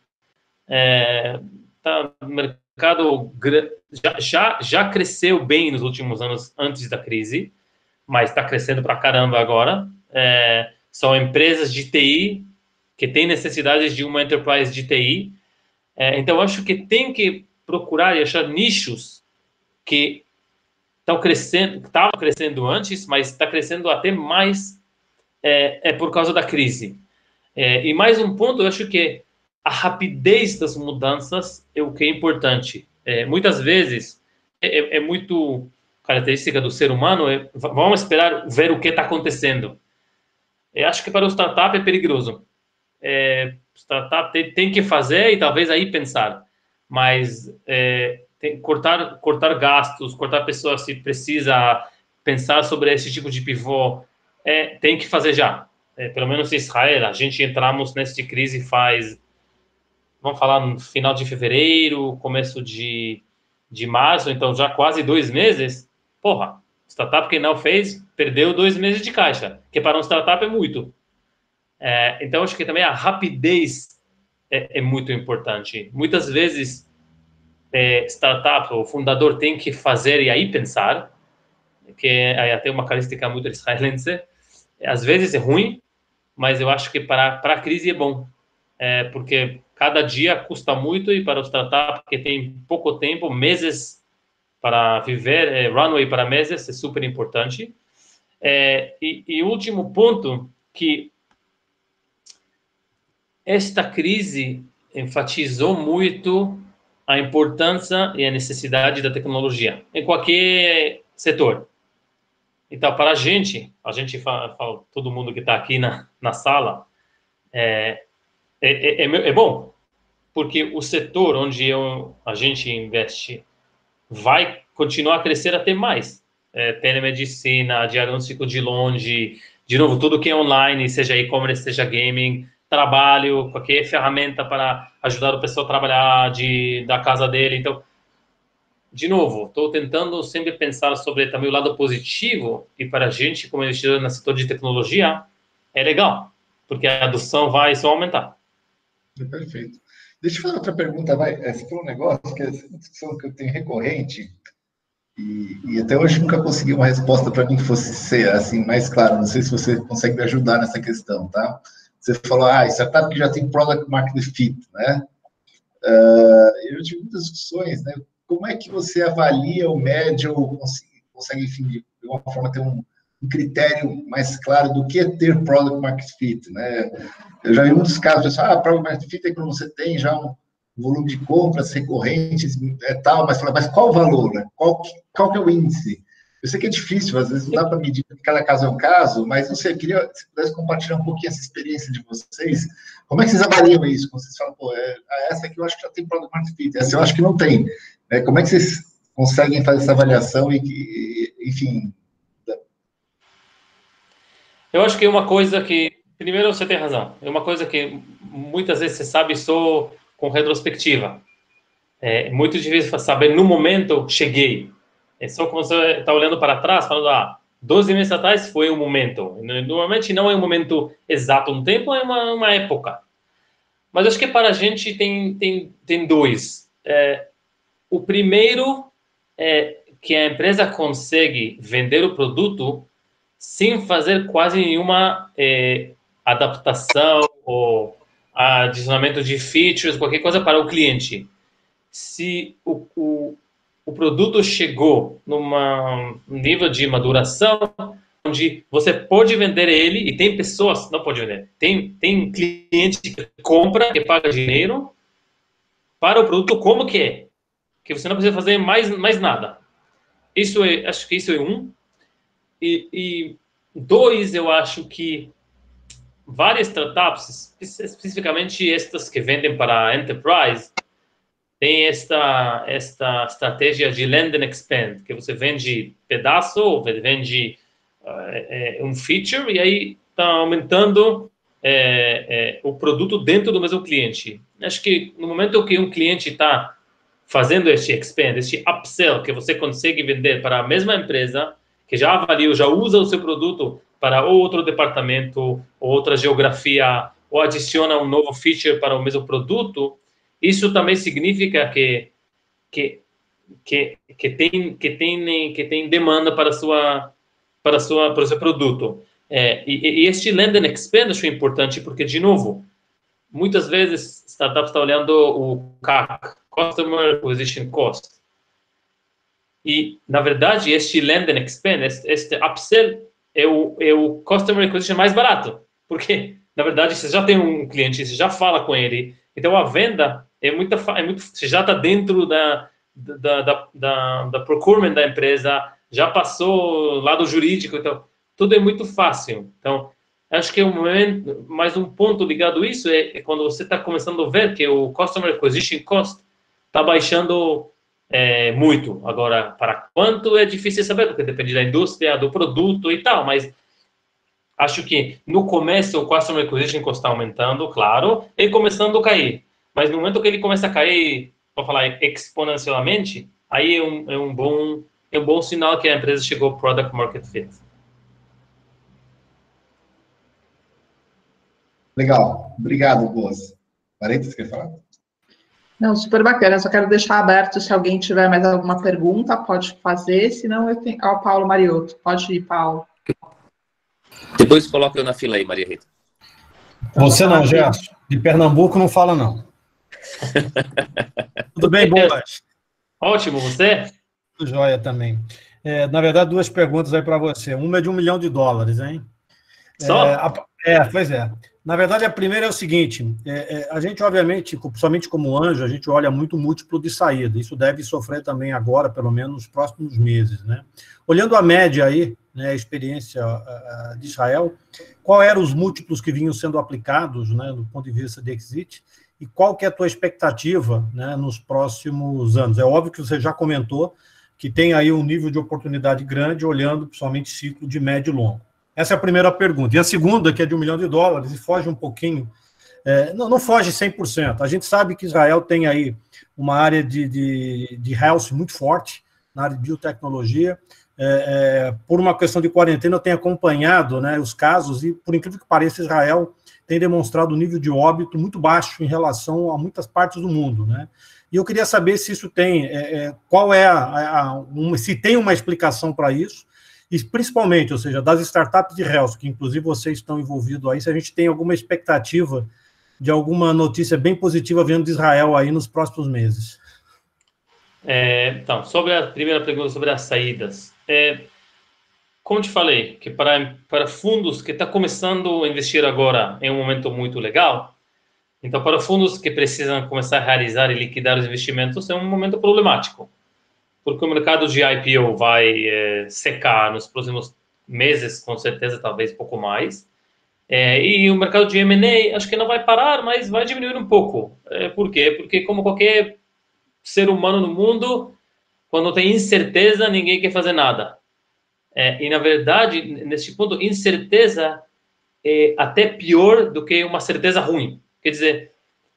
O mercado já cresceu bem nos últimos anos antes da crise, mas está crescendo para caramba agora. São empresas de TI que têm necessidades de uma enterprise de TI. Então, acho que tem que procurar e achar nichos que estavam crescendo antes, mas está crescendo até mais por causa da crise. E mais um ponto, eu acho que a rapidez das mudanças é o que é importante. Muitas vezes, é muito característica do ser humano, vamos esperar ver o que está acontecendo. Eu acho que para o startup é perigoso. Startup tem que fazer e talvez aí pensar, mas cortar gastos, cortar pessoas se precisa, pensar sobre esse tipo de pivô, tem que fazer já. Pelo menos em Israel, a gente entramos nessa crise vamos falar no final de fevereiro, começo de março, então já quase 2 meses. Porra, startup que não fez, perdeu 2 meses de caixa, que para um startup é muito. Então, acho que também a rapidez é muito importante. Muitas vezes, startup, o fundador tem que fazer e aí pensar, que é até uma característica muito israelense. Às vezes é ruim, mas eu acho que para a crise é bom, porque cada dia custa muito e para o startup que tem pouco tempo, meses para viver, runway para meses, é super importante. E último ponto, que esta crise enfatizou muito a importância e a necessidade da tecnologia em qualquer setor. Então, para a gente fala, todo mundo que está aqui na sala, é bom, porque o setor onde a gente investe vai continuar a crescer até mais. Telemedicina, diagnóstico de longe, de novo, tudo que é online, seja e-commerce, seja gaming, trabalho, qualquer ferramenta para ajudar o pessoal a trabalhar da casa dele. Então, de novo, estou tentando sempre pensar sobre também o lado positivo, e para a gente, como investidor no setor de tecnologia, é legal, porque a adoção vai só aumentar. Perfeito. Deixa eu fazer outra pergunta, vai. Esse foi um negócio que é uma discussão que eu tenho recorrente, e até hoje nunca consegui uma resposta para mim que fosse ser assim mais claro. Não sei se você consegue me ajudar nessa questão, tá? Você falou, startup que já tem product market fit, né? Eu tive muitas discussões, né? Como é que você avalia ou mede ou consegue, enfim, de alguma forma ter um critério mais claro do que é ter product market fit, né? Eu já vi muitos casos, pessoal, product market fit é quando você tem já um volume de compras recorrentes, tal, mas qual o valor, né? Qual que é o índice? Eu sei que é difícil, às vezes não dá para medir, porque cada caso é um caso, mas não sei, eu queria, se pudesse compartilhar um pouquinho essa experiência de vocês. Como é que vocês avaliam isso? Quando vocês falam, essa aqui eu acho que já tem product market fit, essa eu acho que não tem. Como é que vocês conseguem fazer essa avaliação enfim... Eu acho que é uma coisa que, primeiro, você tem razão, é uma coisa que muitas vezes você sabe só com retrospectiva. É muito difícil saber, no momento, cheguei. É só quando você está olhando para trás, falando, 12 meses atrás foi um momento. Normalmente não é um momento exato no tempo, é uma época. Mas acho que para a gente tem dois. O primeiro é que a empresa consegue vender o produto sem fazer quase nenhuma adaptação ou adicionamento de features, qualquer coisa para o cliente. Se o produto chegou num nível de maduração onde você pode vender ele, e tem pessoas, não pode vender, tem cliente que compra, que paga dinheiro para o produto como que você não precisa fazer mais nada. Acho que isso é um. E dois, eu acho que várias startups, especificamente estas que vendem para a enterprise, tem esta estratégia de land and expand, que você vende pedaço, ou vende um feature, e aí está aumentando o produto dentro do mesmo cliente. Acho que no momento que um cliente está fazendo este expand, este upsell, que você consegue vender para a mesma empresa, que já avaliou, já usa o seu produto para outro departamento, outra geografia, ou adiciona um novo feature para o mesmo produto, isso também significa que tem demanda para o seu produto. E este land and expand acho importante porque, de novo, muitas vezes startups estão olhando o CAC, Customer Acquisition Cost. E, na verdade, este land and expand, este upsell, é o Customer Acquisition mais barato. Porque, na verdade, você já tem um cliente, você já fala com ele. Então, a venda você já está dentro da procurement da empresa, já passou lado jurídico, então, tudo é muito fácil. Então, acho que mais um ponto ligado a isso é quando você está começando a ver que o Customer Acquisition Cost está baixando muito. Agora, para quanto é difícil saber, porque depende da indústria, do produto e tal, mas acho que no começo o Customer Acquisition Cost está aumentando, claro, e começando a cair. Mas no momento que ele começa a cair, vou falar exponencialmente, aí é um bom sinal que a empresa chegou ao Product Market Fit. Legal. Obrigado, Boas. Marita, você quer falar? Não, super bacana. Eu só quero deixar aberto, se alguém tiver mais alguma pergunta, pode fazer, senão eu tenho... o Paulo Mariotto. Pode ir, Paulo. Depois coloca eu na fila aí, Maria Rita. Você não, Gerson. De Pernambuco não fala, não. Tudo bem, Boas? Ótimo, você? Tudo jóia também. Na verdade, duas perguntas aí para você. Uma é de $1 milhão, hein? Só? Pois é. Na verdade, a primeira é o seguinte, a gente, obviamente, somente como anjo, a gente olha muito múltiplo de saída. Isso deve sofrer também agora, pelo menos nos próximos meses, né? Olhando a média aí, né, a experiência de Israel, qual eram os múltiplos que vinham sendo aplicados, né, do ponto de vista de exit, e qual que é a tua expectativa, né, nos próximos anos? É óbvio que você já comentou que tem aí um nível de oportunidade grande, olhando principalmente ciclo de médio e longo. Essa é a primeira pergunta. E a segunda, que é de $1 milhão, e foge um pouquinho, não foge 100%. A gente sabe que Israel tem aí uma área de health muito forte, na área de biotecnologia. Por uma questão de quarentena, eu tenho acompanhado, né, os casos, e, por incrível que pareça, Israel tem demonstrado um nível de óbito muito baixo em relação a muitas partes do mundo, né? E eu queria saber se isso tem, qual é se tem uma explicação para isso, e principalmente, ou seja, das startups de health, que inclusive vocês estão envolvidos aí, se a gente tem alguma expectativa de alguma notícia bem positiva vindo de Israel aí nos próximos meses. Então, sobre a primeira pergunta, sobre as saídas. Como te falei, que para fundos que estão começando a investir agora é um momento muito legal, então para fundos que precisam começar a realizar e liquidar os investimentos é um momento problemático, porque o mercado de IPO vai secar nos próximos meses, com certeza, talvez pouco mais, e o mercado de M&A acho que não vai parar, mas vai diminuir um pouco. Por quê? Porque como qualquer ser humano no mundo, quando tem incerteza, ninguém quer fazer nada. E, na verdade, nesse ponto, incerteza é até pior do que uma certeza ruim. Quer dizer,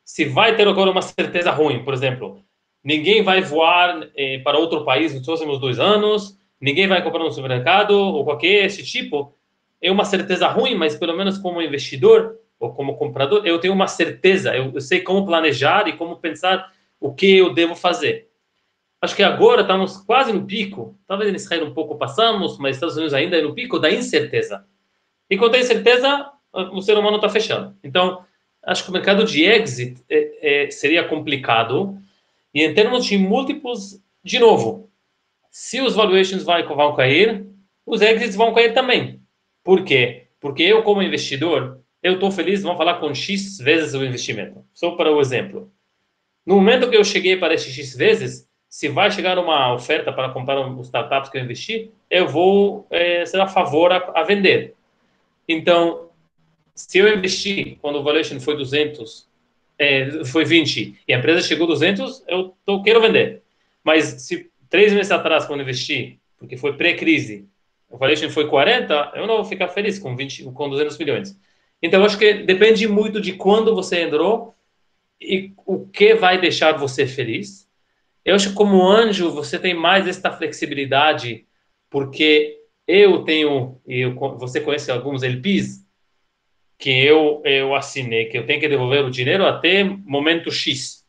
se vai ter agora uma certeza ruim, por exemplo, ninguém vai voar para outro país nos próximos 2 anos, ninguém vai comprar no supermercado, ou qualquer esse tipo, é uma certeza ruim, mas pelo menos como investidor, ou como comprador, eu tenho uma certeza, eu sei como planejar e como pensar o que eu devo fazer. Acho que agora estamos quase no pico, talvez em Israel um pouco passamos, mas Estados Unidos ainda é no pico da incerteza. E quando tem incerteza, o ser humano está fechando. Então, acho que o mercado de exit seria complicado. E em termos de múltiplos, de novo, se os valuations vão cair, os exits vão cair também. Por quê? Porque eu, como investidor, eu estou feliz, vamos falar com X vezes o investimento. Só para o exemplo. No momento que eu cheguei para esses X vezes, se vai chegar uma oferta para comprar os startups que eu investi, eu vou ser a favor a vender. Então, se eu investi quando o valuation foi 200, foi 20, e a empresa chegou a 200, eu quero vender. Mas se 3 meses atrás, quando eu investi, porque foi pré-crise, o valuation foi 40, eu não vou ficar feliz com 200 milhões. Então, acho que depende muito de quando você entrou e o que vai deixar você feliz. Eu acho que como anjo você tem mais esta flexibilidade, porque você conhece alguns LPs que eu assinei, que eu tenho que devolver o dinheiro até momento X.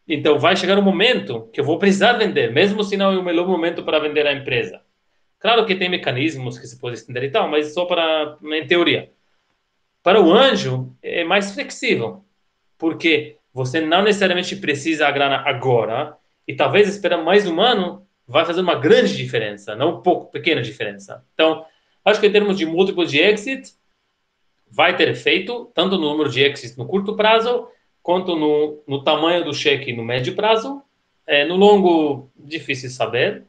Então vai chegar um momento que eu vou precisar vender, mesmo se não é o melhor momento para vender a empresa. Claro que tem mecanismos que se pode estender e tal, mas só em teoria. Para o anjo é mais flexível, porque você não necessariamente precisa a grana agora, e talvez esperar mais um ano vai fazer uma grande diferença, não um pouco, pequena diferença. Então, acho que em termos de múltiplo de exit, vai ter efeito, tanto no número de exits no curto prazo, quanto no tamanho do cheque no médio prazo. No longo, difícil saber.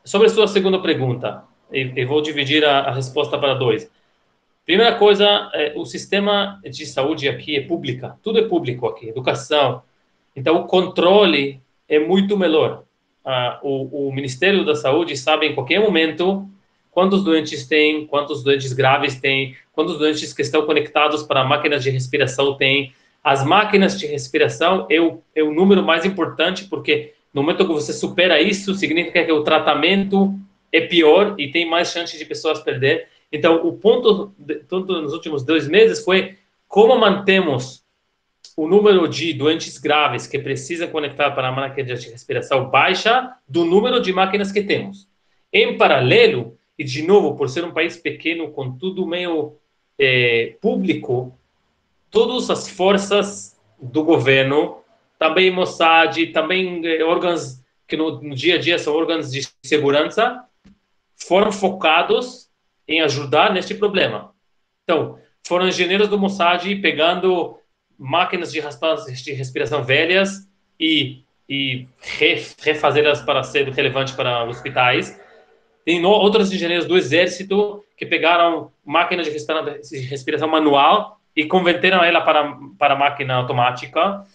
Sobre a sua segunda pergunta, eu vou dividir a resposta para dois. Primeira coisa, o sistema de saúde aqui é pública, tudo é público aqui, educação. Então, o controle é muito melhor. O Ministério da Saúde sabe em qualquer momento quantos doentes tem, quantos doentes graves tem, quantos doentes que estão conectados para máquinas de respiração tem. As máquinas de respiração é o número mais importante, porque no momento que você supera isso, significa que o tratamento é pior e tem mais chance de pessoas perder. Então, o ponto nos últimos 2 meses foi como mantemos o número de doentes graves que precisam conectar para a máquina de respiração baixa do número de máquinas que temos. Em paralelo, e de novo, por ser um país pequeno, com tudo meio público, todas as forças do governo, também Mossad, também órgãos que no dia a dia são órgãos de segurança, foram focados em ajudar neste problema. Então, foram engenheiros do Mossad pegando máquinas de respiração velhas e refazê-las para ser relevante para hospitais. Tem outros engenheiros do Exército que pegaram máquinas de respiração manual e converteram ela para máquina automática.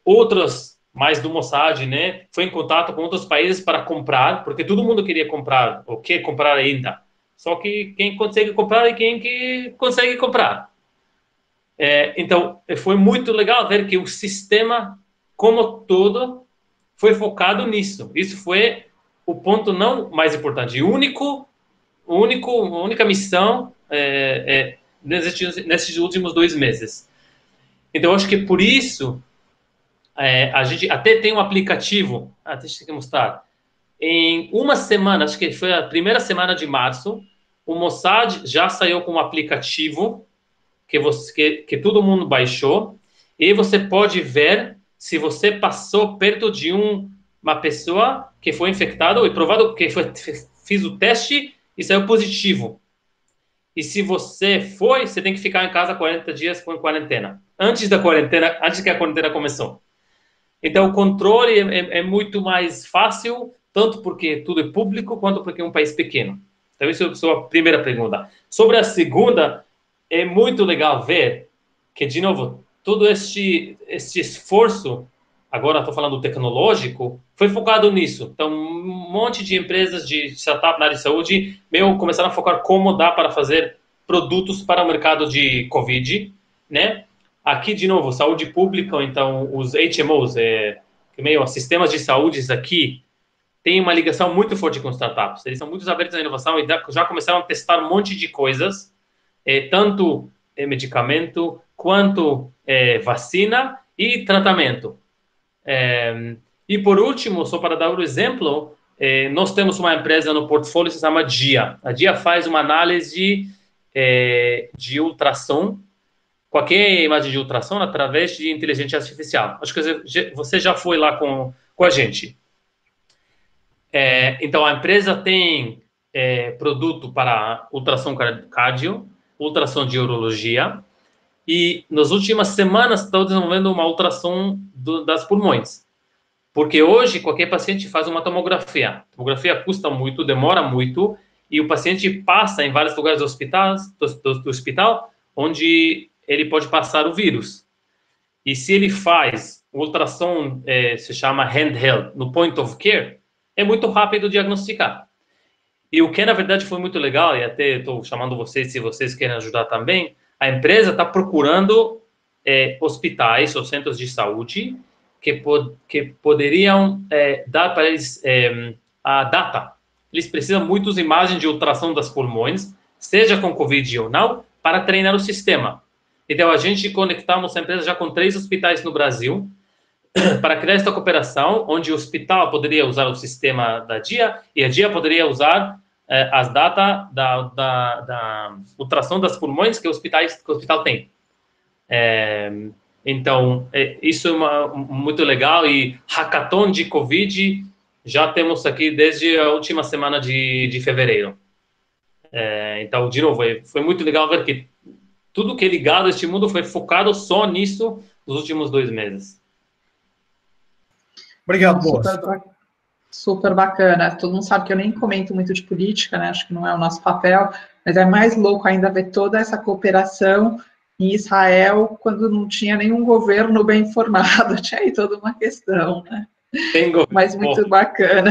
Outros, mais do Mossad, né, foi em contato com outros países para comprar, porque todo mundo queria comprar, ou quer comprar ainda. Só que quem consegue comprar é quem que consegue comprar. Então, foi muito legal ver que o sistema, como todo, foi focado nisso. Isso foi o ponto não mais importante. A única missão nesses últimos 2 meses. Então, acho que por isso, a gente até tem um aplicativo, deixa eu mostrar. Em uma semana, acho que foi a primeira semana de março, o Mossad já saiu com um aplicativo que todo mundo baixou, e você pode ver se você passou perto de uma pessoa que foi infectada e provado que fez o teste e saiu positivo. E se você você tem que ficar em casa 40 dias com quarentena. Antes que a quarentena começou. Então, o controle é muito mais fácil, tanto porque tudo é público, quanto porque é um país pequeno. Então, isso é a sua primeira pergunta. Sobre a segunda, é muito legal ver que, de novo, todo este esforço, agora estou falando tecnológico, foi focado nisso. Então, um monte de empresas de startup na área de saúde começaram a focar como dá para fazer produtos para o mercado de Covid, né? Aqui, de novo, saúde pública, então, os HMOs, sistemas de saúde aqui, tem uma ligação muito forte com startups. Eles são muito abertos à inovação e já começaram a testar um monte de coisas, tanto medicamento, quanto vacina e tratamento. E por último, só para dar um exemplo, nós temos uma empresa no portfólio que se chama Dia. A Dia faz uma análise de ultrassom, qualquer imagem de ultrassom, através de inteligência artificial. Acho que você já foi lá com a gente. Então, a empresa tem produto para ultrassom cardio, ultrassom de urologia, e nas últimas semanas estão desenvolvendo uma ultrassom das pulmões. Porque hoje qualquer paciente faz uma tomografia. A tomografia custa muito, demora muito, e o paciente passa em vários lugares do hospital, onde ele pode passar o vírus. E se ele faz o ultrassom, se chama handheld, no point of care, é muito rápido diagnosticar. E o que, na verdade, foi muito legal, e até estou chamando vocês, se vocês querem ajudar também, a empresa está procurando hospitais ou centros de saúde que poderiam dar para eles a data. Eles precisam muitas imagens de ultrassom das pulmões, seja com Covid ou não, para treinar o sistema. Então, a gente conectamos a empresa já com 3 hospitais no Brasil, para criar esta cooperação, onde o hospital poderia usar o sistema da DIA e a DIA poderia usar as datas da ultrassom das pulmões que o hospital tem. Então, isso é muito legal. E hackathon de Covid já temos aqui desde a última semana de fevereiro. Então, de novo, foi muito legal ver que tudo que é ligado a este mundo foi focado só nisso nos últimos 2 meses. Obrigado, Boas. Super bacana. Todo mundo sabe que eu nem comento muito de política, né? Acho que não é o nosso papel, mas é mais louco ainda ver toda essa cooperação em Israel quando não tinha nenhum governo bem formado. Tinha aí toda uma questão, né? Mas muito bacana.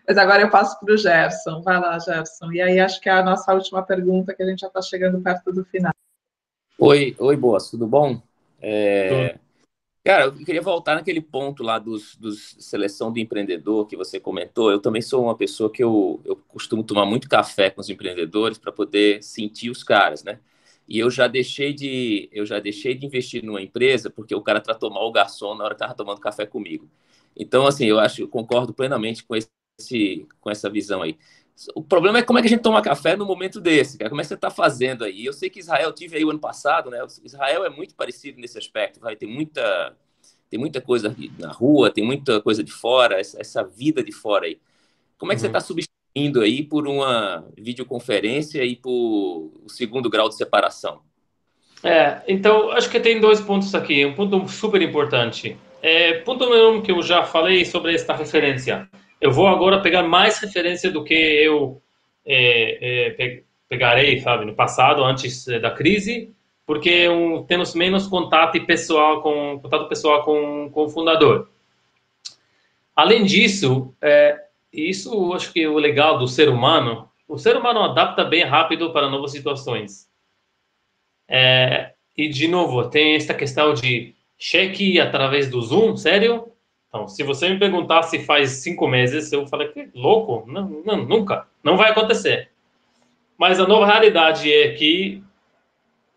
Mas agora eu passo para o Gerson. Vai lá, Gerson. E aí acho que é a nossa última pergunta, que a gente já está chegando perto do final. Oi, Boas, tudo bom? Cara, eu queria voltar naquele ponto lá dos seleção do empreendedor que você comentou. Eu também sou uma pessoa que eu costumo tomar muito café com os empreendedores para poder sentir os caras, né? E eu já deixei de investir numa empresa porque o cara tratou mal o garçom na hora que estava tomando café comigo. Então, assim, eu concordo plenamente com essa visão aí. O problema é como é que a gente toma café no momento desse, cara. Como é que você está fazendo aí? Eu sei que Israel, tive aí o ano passado, né? Israel é muito parecido nesse aspecto, vai ter muita coisa na rua, tem muita coisa de fora, essa vida de fora aí. Como é que você está substituindo aí por uma videoconferência e por o 2º grau de separação? Então, acho que tem 2 pontos aqui. Um ponto super importante. Ponto número 1 que eu já falei sobre esta referência. Eu vou agora pegar mais referência do que eu pegarei, sabe, no passado, antes da crise, porque temos menos contato pessoal com o fundador. Além disso, isso acho que é o legal do ser humano. O ser humano adapta bem rápido para novas situações. E, de novo, tem esta questão de cheque através do Zoom, sério? Então, se você me perguntar se faz 5 meses, eu falei que louco, não, nunca, não vai acontecer. Mas a nova realidade é que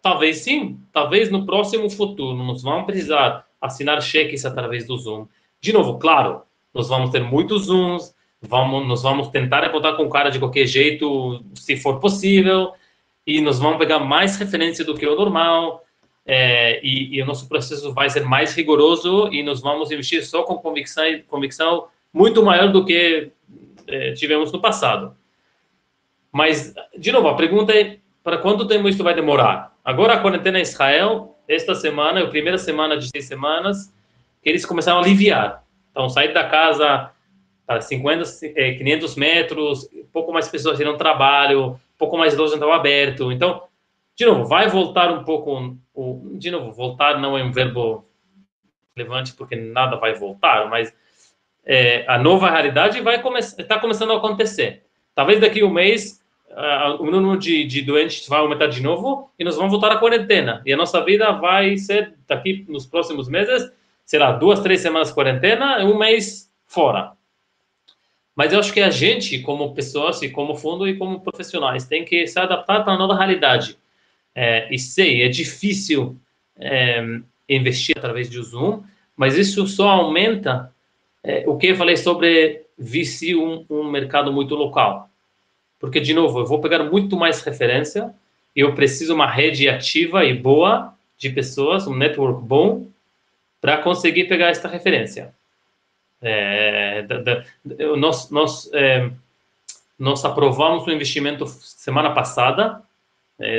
talvez sim, talvez no próximo futuro nós vamos precisar assinar cheques através do Zoom. De novo, claro, nós vamos ter muitos Zooms, nós vamos tentar botar com o cara de qualquer jeito, se for possível, e nós vamos pegar mais referência do que o normal. E o nosso processo vai ser mais rigoroso e nós vamos investir só com convicção muito maior do que tivemos no passado. Mas, de novo, a pergunta é para quanto tempo isso vai demorar? Agora a quarentena em Israel, esta semana, é a primeira semana de 6 semanas, que eles começaram a aliviar. Então, sair da casa para 500 metros, pouco mais pessoas irão ao trabalho, pouco mais lojas estão abertas. Então, de novo, vai voltar um pouco. De novo, voltar não é um verbo relevante porque nada vai voltar, mas a nova realidade está começando a acontecer. Talvez daqui a um mês o número de doentes vai aumentar de novo e nós vamos voltar à quarentena. E a nossa vida vai ser, daqui nos próximos meses, sei lá, 2, 3 semanas de quarentena e 1 mês fora. Mas eu acho que a gente, como pessoas e como fundo e como profissionais, tem que se adaptar para a nova realidade. E sei, é difícil investir através do Zoom, mas isso só aumenta o que eu falei sobre VC, um mercado muito local. Porque, de novo, eu vou pegar muito mais referência e eu preciso uma rede ativa e boa de pessoas, um network bom, para conseguir pegar esta referência. Nós aprovamos o investimento semana passada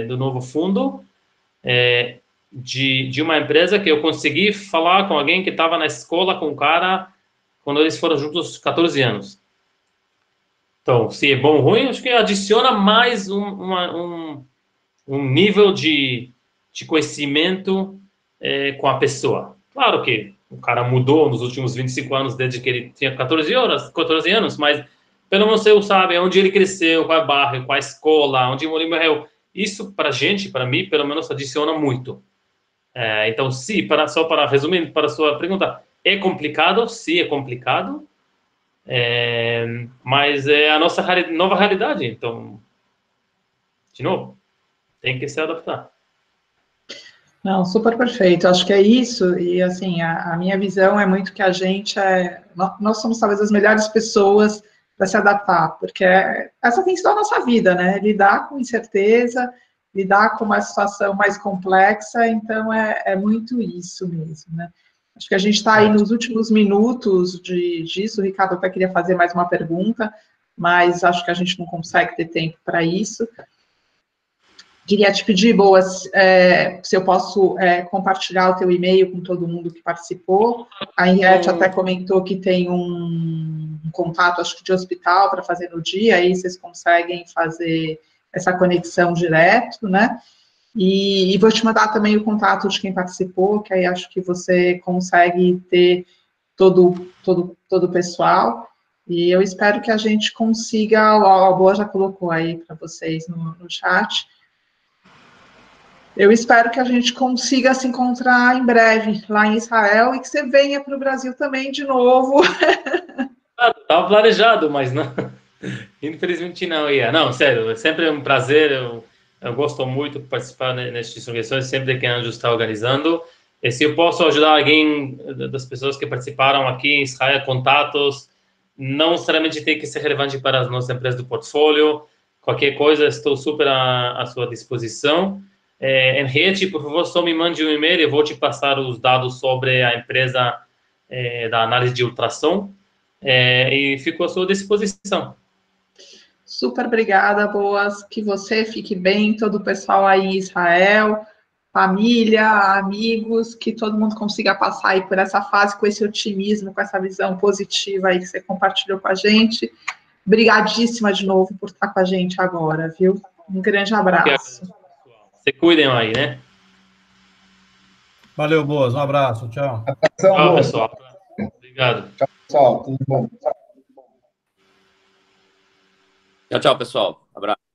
do novo fundo, de uma empresa que eu consegui falar com alguém que estava na escola com o cara quando eles foram juntos 14 anos. Então, se é bom ou ruim, acho que adiciona mais um nível de conhecimento com a pessoa. Claro que o cara mudou nos últimos 25 anos, desde que ele tinha 14 anos, mas pelo menos você sabe onde ele cresceu, qual é o bairro, qual é a escola, onde ele morreu. Isso, para a gente, para mim, pelo menos, adiciona muito. Então, só para resumir, para a sua pergunta, É complicado, sim, é complicado, mas é a nossa nova realidade, então, de novo, tem que se adaptar. Não, super perfeito. Acho que é isso. E assim, a minha visão é muito que a gente nós somos talvez as melhores pessoas para se adaptar, porque essa tem sido a nossa vida, né? Lidar com incerteza, lidar com uma situação mais complexa. Então é muito isso mesmo, né? Acho que a gente está aí nos últimos minutos disso. O Ricardo até queria fazer mais uma pergunta, mas acho que a gente não consegue ter tempo para isso. Queria te pedir, Boas, se eu posso compartilhar o teu e-mail com todo mundo que participou. A Henriette até comentou que tem um contato, acho que de hospital, para fazer no dia, aí vocês conseguem fazer essa conexão direto, né? E vou te mandar também o contato de quem participou, que aí acho que você consegue ter todo o pessoal. E eu espero que a gente consiga, a Boa já colocou aí para vocês no chat. Eu espero que a gente consiga se encontrar em breve lá em Israel e que você venha para o Brasil também de novo. Estava planejado, mas não, infelizmente não ia. Não, sério, é sempre um prazer. Eu gosto muito de participar nestas questões, sempre que a Anjos está organizando. E se eu posso ajudar alguém das pessoas que participaram aqui em Israel, contatos, não necessariamente tem que ser relevante para as nossas empresas do portfólio. Qualquer coisa, estou super à sua disposição. Henriette, por favor, só me mande um e-mail, eu vou te passar os dados sobre a empresa da análise de ultrassom e fico à sua disposição. Super obrigada, Boas, que você fique bem, todo o pessoal aí em Israel, família, amigos, que todo mundo consiga passar aí por essa fase com esse otimismo, com essa visão positiva aí que você compartilhou com a gente. Obrigadíssima de novo por estar com a gente agora, viu? Um grande abraço. Se cuidem aí, né? Valeu, Boas. Um abraço. Tchau. Tchau, pessoal. Obrigado. Tchau, pessoal. Tudo bom. Tchau, tchau, pessoal. Abraço.